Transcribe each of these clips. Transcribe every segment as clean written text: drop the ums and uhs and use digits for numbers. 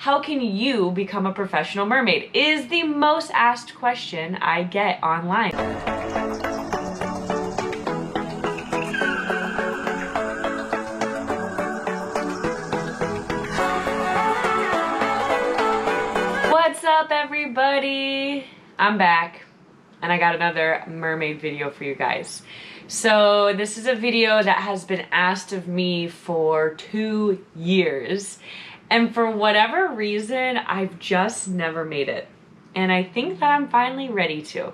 how can you become a professional mermaid? Is the most asked question I get online. What's up, everybody? I'm back and I got another mermaid video for you guys. So this is a video that has been asked of me for 2 years, and for whatever reason I've just never made it, and I think that I'm finally ready to.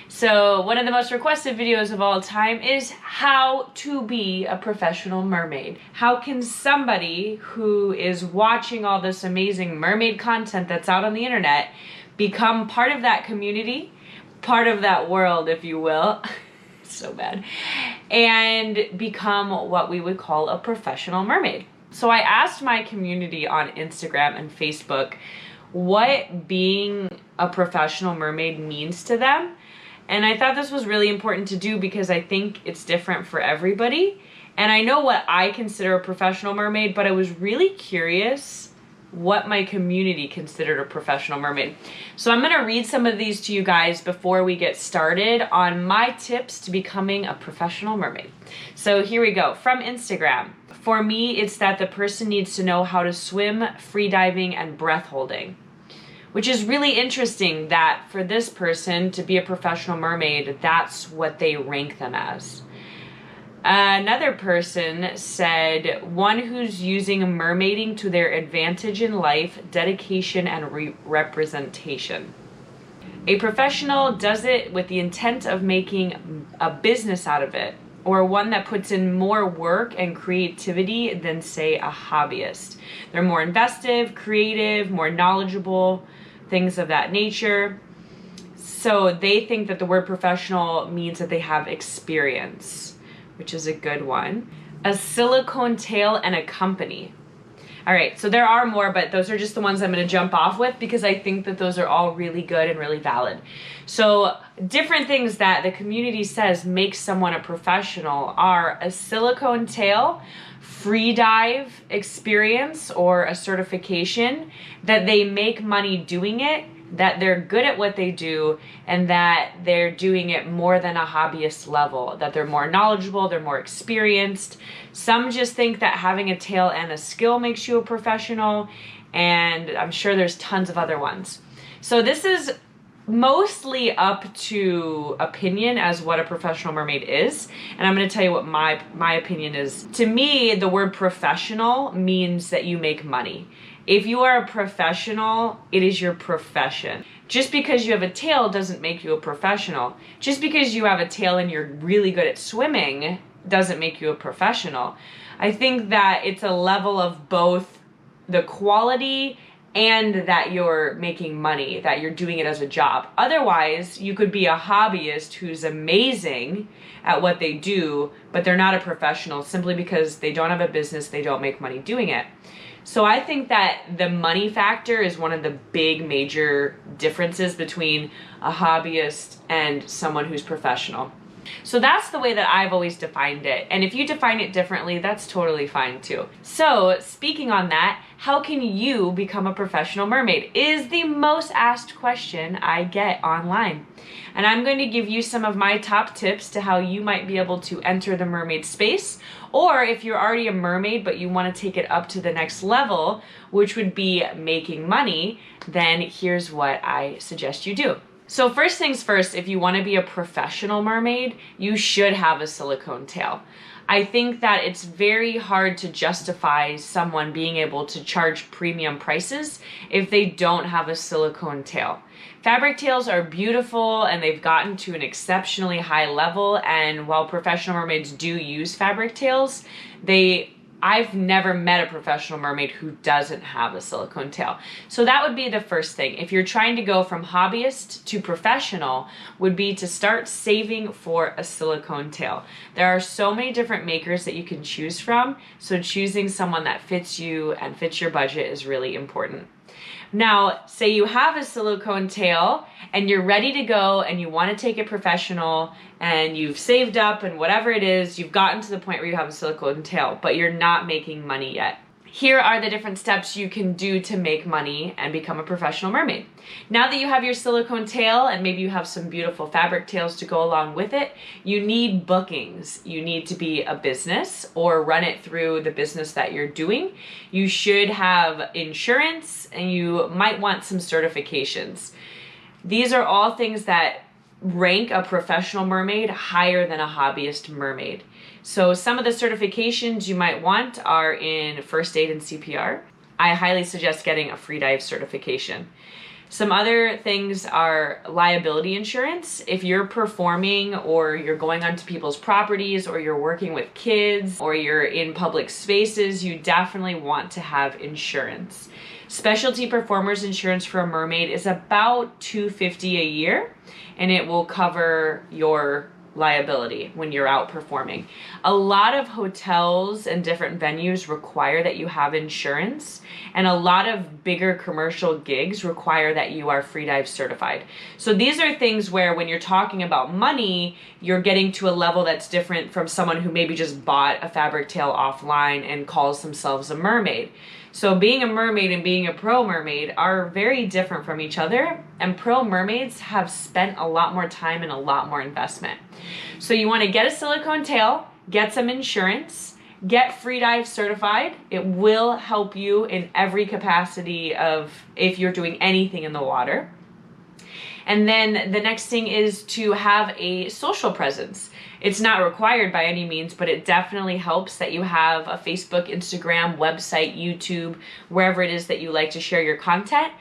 So one of the most requested videos of all time is how to be a professional mermaid. How can somebody who is watching all this amazing mermaid content that's out on the internet become part of that community, part of that world, if you will, so bad, and become what we would call a professional mermaid? So I asked my community on Instagram and Facebook what being a professional mermaid means to them. And I thought this was really important to do because I think it's different for everybody. And I know what I consider a professional mermaid, but I was really curious what my community considered a professional mermaid. So I'm gonna read some of these to you guys before we get started on my tips to becoming a professional mermaid. So here we go, from Instagram. For me, it's that the person needs to know how to swim, free diving, and breath holding. Which is really interesting that for this person to be a professional mermaid, that's what they rank them as. Another person said, one who's using mermaiding to their advantage in life, dedication, and representation. A professional does it with the intent of making a business out of it, or one that puts in more work and creativity than, say, a hobbyist. They're more invested, creative, more knowledgeable, things of that nature. So they think that the word professional means that they have experience, which is a good one. A silicone tail and a company. All right, so there are more, but those are just the ones I'm gonna jump off with because I think that those are all really good and really valid. So different things that the community says make someone a professional are a silicone tail, free dive experience or a certification, that they make money doing it, that they're good at what they do, and that they're doing it more than a hobbyist level, that they're more knowledgeable, they're more experienced. Some just think that having a tail and a skill makes you a professional, and I'm sure there's tons of other ones. So this is mostly up to opinion as what a professional mermaid is, and I'm going to tell you what my opinion is. To me, the word professional means that you make money. If you are a professional, it is your profession. Just because you have a tail doesn't make you a professional. Just because you have a tail and you're really good at swimming doesn't make you a professional. I think that it's a level of both the quality and that you're making money, that you're doing it as a job. Otherwise, you could be a hobbyist who's amazing at what they do, but they're not a professional simply because they don't have a business, they don't make money doing it. So I think that the money factor is one of the big major differences between a hobbyist and someone who's professional. So that's the way that I've always defined it. And if you define it differently, that's totally fine too. So speaking on that, how can you become a professional mermaid is the most asked question I get online. And I'm going to give you some of my top tips to how you might be able to enter the mermaid space. Or if you're already a mermaid but you want to take it up to the next level, which would be making money, then here's what I suggest you do. So first things first, if you want to be a professional mermaid, you should have a silicone tail. I think that it's very hard to justify someone being able to charge premium prices if they don't have a silicone tail. Fabric tails are beautiful and they've gotten to an exceptionally high level, and while professional mermaids do use fabric tails, I've never met a professional mermaid who doesn't have a silicone tail. So that would be the first thing. If you're trying to go from hobbyist to professional, would be to start saving for a silicone tail. There are so many different makers that you can choose from, so choosing someone that fits you and fits your budget is really important. Now, say you have a silicone tail and you're ready to go and you want to take it professional and you've saved up and whatever it is, you've gotten to the point where you have a silicone tail, but you're not making money yet. Here are the different steps you can do to make money and become a professional mermaid. Now that you have your silicone tail and maybe you have some beautiful fabric tails to go along with it, you need bookings. You need to be a business or run it through the business that you're doing. You should have insurance and you might want some certifications. These are all things that rank a professional mermaid higher than a hobbyist mermaid. So some of the certifications you might want are in first aid and CPR. I highly suggest getting a free dive certification. Some other things are liability insurance. If you're performing or you're going onto people's properties or you're working with kids or you're in public spaces, you definitely want to have insurance. Specialty performers insurance for a mermaid is about $250 a year, and it will cover your liability when you're out performing. A lot of hotels and different venues require that you have insurance, and a lot of bigger commercial gigs require that you are free dive certified. So these are things where when you're talking about money, you're getting to a level that's different from someone who maybe just bought a fabric tail offline and calls themselves a mermaid. So being a mermaid and being a pro mermaid are very different from each other, and pro mermaids have spent a lot more time and a lot more investment. So you want to get a silicone tail, get some insurance, get free dive certified. It will help you in every capacity of if you're doing anything in the water. And then the next thing is to have a social presence. It's not required by any means, but it definitely helps that you have a Facebook, Instagram, website, YouTube, wherever it is that you like to share your content,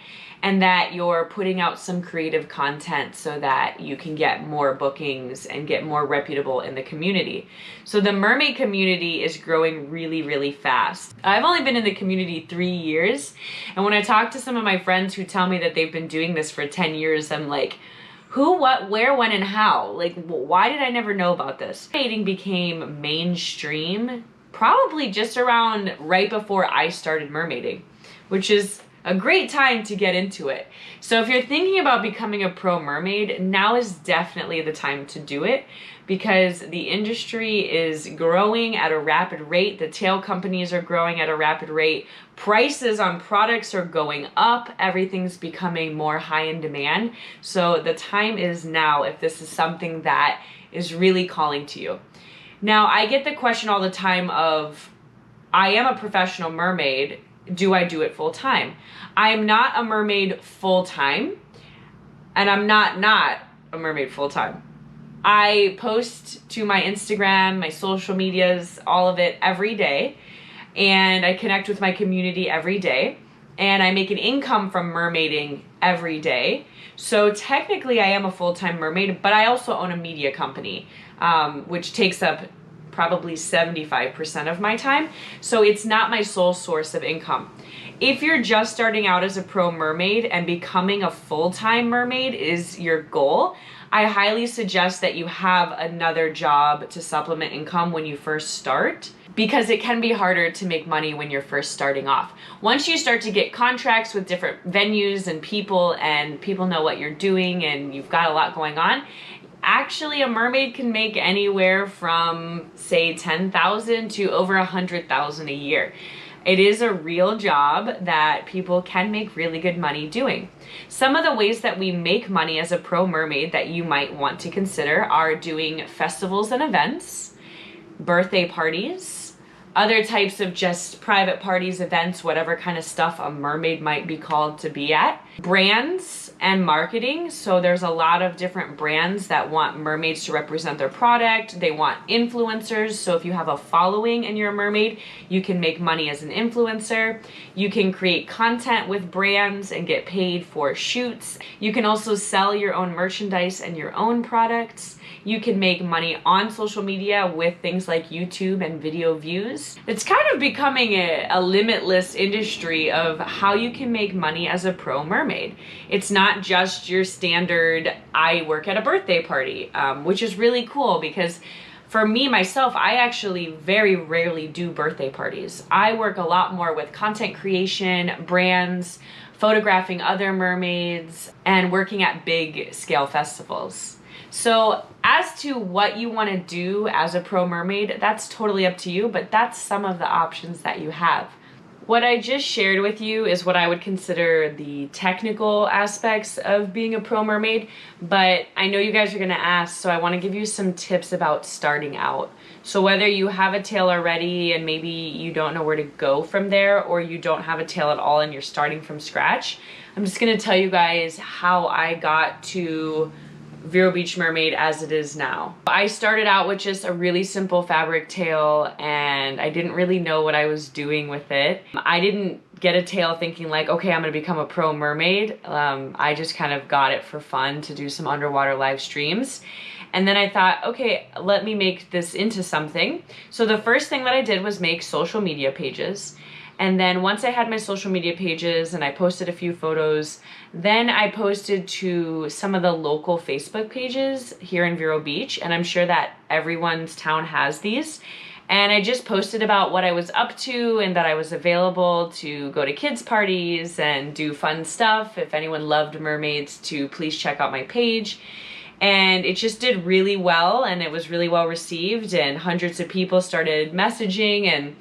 and that you're putting out some creative content so that you can get more bookings and get more reputable in the community. So the mermaid community is growing really, really fast. I've only been in the community 3 years, and when I talk to some of my friends who tell me that they've been doing this for 10 years, I'm like, who, what, where, when, and how? Like, why did I never know about this? Dating became mainstream probably just around right before I started mermaiding, which is a great time to get into it. So if you're thinking about becoming a pro mermaid, now is definitely the time to do it, because the industry is growing at a rapid rate. The tail companies are growing at a rapid rate. Prices on products are going up. Everything's becoming more high in demand. So the time is now if this is something that is really calling to you. Now, I get the question all the time of, I am a professional mermaid. Do I do it full time? I am not a mermaid full time, and I'm not a mermaid full time. I post to my Instagram, my social medias, all of it every day, and I connect with my community every day, and I make an income from mermaiding every day. So technically I am a full-time mermaid, but I also own a media company, which takes up probably 75% of my time. So it's not my sole source of income. If you're just starting out as a pro mermaid and becoming a full-time mermaid is your goal, I highly suggest that you have another job to supplement income when you first start, because it can be harder to make money when you're first starting off. Once you start to get contracts with different venues and people know what you're doing and you've got a lot going on, actually a mermaid can make anywhere from say 10,000 to over 100,000 a year. It is a real job that people can make really good money doing. Some of the ways that we make money as a pro mermaid that you might want to consider are doing festivals and events, birthday parties, other types of just private parties, events, whatever kind of stuff a mermaid might be called to be at. Brands and marketing. So there's a lot of different brands that want mermaids to represent their product. They want influencers. So if you have a following and you're a mermaid, you can make money as an influencer. You can create content with brands and get paid for shoots. You can also sell your own merchandise and your own products. You can make money on social media with things like YouTube and video views. It's kind of becoming a limitless industry of how you can make money as a pro mermaid. It's not just your standard, I work at a birthday party, which is really cool because for me, myself, I actually very rarely do birthday parties. I work a lot more with content creation, brands, photographing other mermaids, and working at big scale festivals. So as to what you want to do as a pro mermaid, that's totally up to you, but that's some of the options that you have. What I just shared with you is what I would consider the technical aspects of being a pro mermaid, but I know you guys are gonna ask, so I wanna give you some tips about starting out. So whether you have a tail already and maybe you don't know where to go from there, or you don't have a tail at all and you're starting from scratch, I'm just gonna tell you guys how I got to Vero Beach Mermaid as it is now. I started out with just a really simple fabric tail and I didn't really know what I was doing with it. I didn't get a tail thinking like, okay, I'm gonna become a pro mermaid. I just kind of got it for fun to do some underwater live streams. And then I thought, okay, let me make this into something. So the first thing that I did was make social media pages. And then once I had my social media pages and I posted a few photos, then I posted to some of the local Facebook pages here in Vero Beach, and I'm sure that everyone's town has these. And I just posted about what I was up to and that I was available to go to kids' parties and do fun stuff. If anyone loved mermaids, to please check out my page. And it just did really well, and it was really well received, and hundreds of people started messaging, and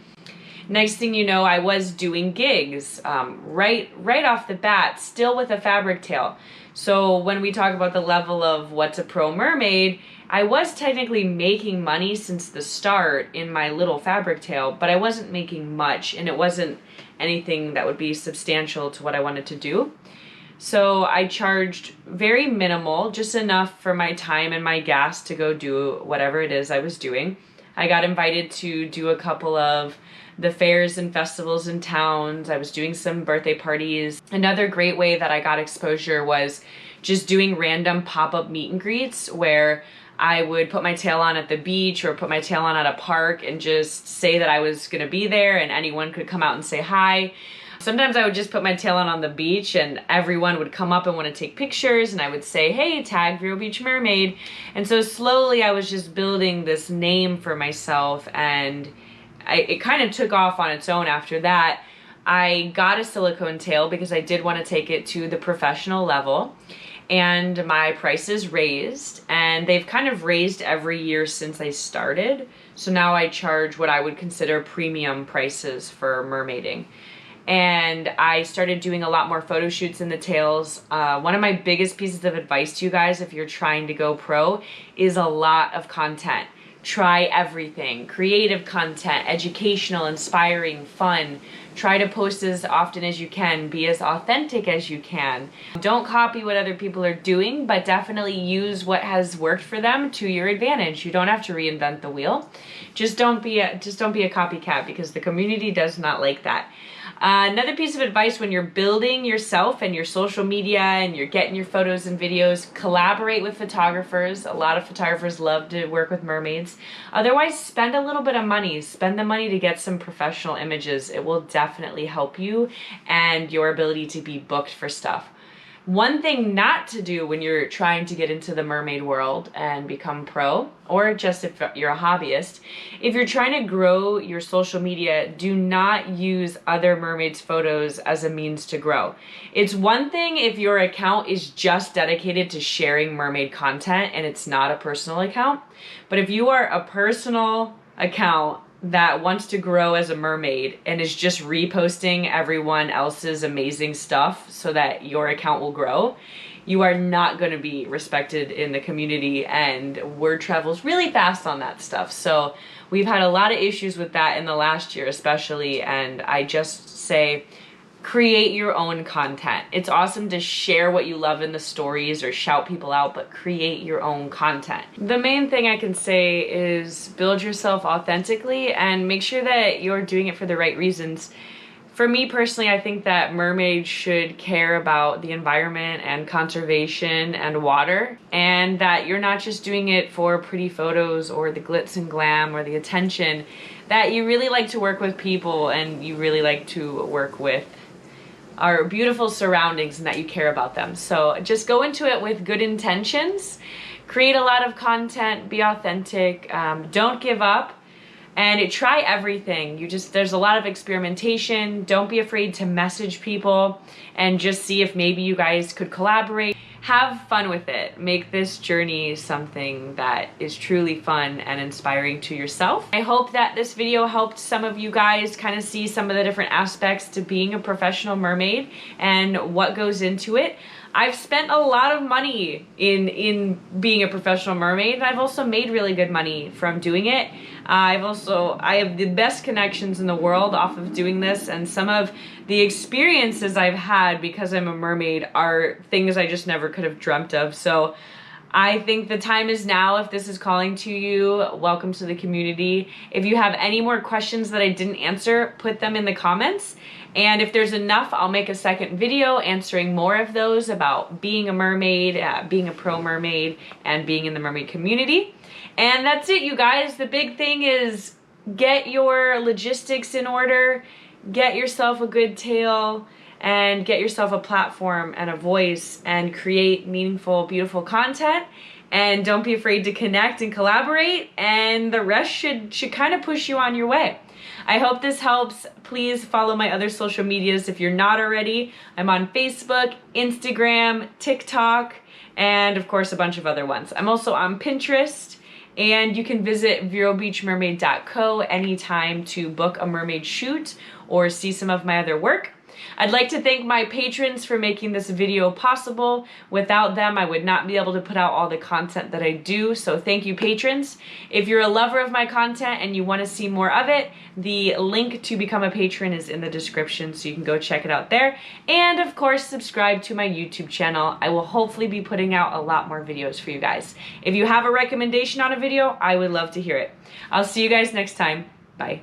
next thing you know, I was doing gigs right off the bat, still with a fabric tail. So when we talk about the level of what's a pro mermaid, I was technically making money since the start in my little fabric tail, but I wasn't making much, and it wasn't anything that would be substantial to what I wanted to do. So I charged very minimal, just enough for my time and my gas to go do whatever it is I was doing. I got invited to do a couple of the fairs and festivals in towns. I was doing some birthday parties. Another great way that I got exposure was just doing random pop-up meet and greets where I would put my tail on at the beach or put my tail on at a park and just say that I was gonna be there and anyone could come out and say hi. Sometimes I would just put my tail on the beach and everyone would come up and want to take pictures, and I would say, hey, tag Vero Beach Mermaid. And so slowly I was just building this name for myself, and it kind of took off on its own after that. I got a silicone tail because I did want to take it to the professional level, and my prices raised, and they've kind of raised every year since I started. So now I charge what I would consider premium prices for mermaiding. And I started doing a lot more photo shoots in the tails. One of my biggest pieces of advice to you guys if you're trying to go pro is a lot of content. Try everything. Creative content, educational, inspiring, fun. Try to post as often as you can. Be as authentic as you can. Don't copy what other people are doing, but definitely use what has worked for them to your advantage. You don't have to reinvent the wheel. Just don't be a copycat, because the community does not like that. Another piece of advice when you're building yourself and your social media and you're getting your photos and videos, collaborate with photographers. A lot of photographers love to work with mermaids. Otherwise, spend a little bit of money. Spend the money to get some professional images. It will definitely help you and your ability to be booked for stuff. One thing not to do when you're trying to get into the mermaid world and become pro, or just if you're a hobbyist, if you're trying to grow your social media, do not use other mermaids' photos as a means to grow. It's one thing if your account is just dedicated to sharing mermaid content and it's not a personal account, but if you are a personal account that wants to grow as a mermaid and is just reposting everyone else's amazing stuff so that your account will grow, you are not going to be respected in the community, and word travels really fast on that stuff. So we've had a lot of issues with that in the last year especially, and I just say create your own content. It's awesome to share what you love in the stories or shout people out, but create your own content. The main thing I can say is build yourself authentically and make sure that you're doing it for the right reasons. For me personally, I think that mermaids should care about the environment and conservation and water, and that you're not just doing it for pretty photos or the glitz and glam or the attention, that you really like to work with people and you really like to work with our beautiful surroundings and that you care about them. So just go into it with good intentions, create a lot of content, be authentic, don't give up, and try everything. There's a lot of experimentation. Don't be afraid to message people and just see if maybe you guys could collaborate. Have fun with it. Make this journey something that is truly fun and inspiring to yourself. I hope that this video helped some of you guys kind of see some of the different aspects to being a professional mermaid and what goes into it. I've spent a lot of money in being a professional mermaid, and I've also made really good money from doing it. I have the best connections in the world off of doing this, and some of the experiences I've had because I'm a mermaid are things I just never could have dreamt of. So I think the time is now. If this is calling to you, welcome to the community. If you have any more questions that I didn't answer, put them in the comments. And if there's enough, I'll make a second video answering more of those about being a mermaid, being a pro mermaid, and being in the mermaid community. And that's it, you guys. The big thing is get your logistics in order, get yourself a good tail, and get yourself a platform and a voice and create meaningful, beautiful content. And don't be afraid to connect and collaborate, and the rest should kind of push you on your way. I hope this helps. Please follow my other social medias if you're not already. I'm on Facebook, Instagram, TikTok, and of course a bunch of other ones. I'm also on Pinterest, and you can visit verobeachmermaid.co anytime to book a mermaid shoot or see some of my other work. I'd like to thank my patrons for making this video possible. Without them, I would not be able to put out all the content that I do, so thank you, patrons. If you're a lover of my content and you want to see more of it, the link to become a patron is in the description, so you can go check it out there. And of course, subscribe to my YouTube channel. I will hopefully be putting out a lot more videos for you guys. If you have a recommendation on a video, I would love to hear it. I'll see you guys next time. Bye.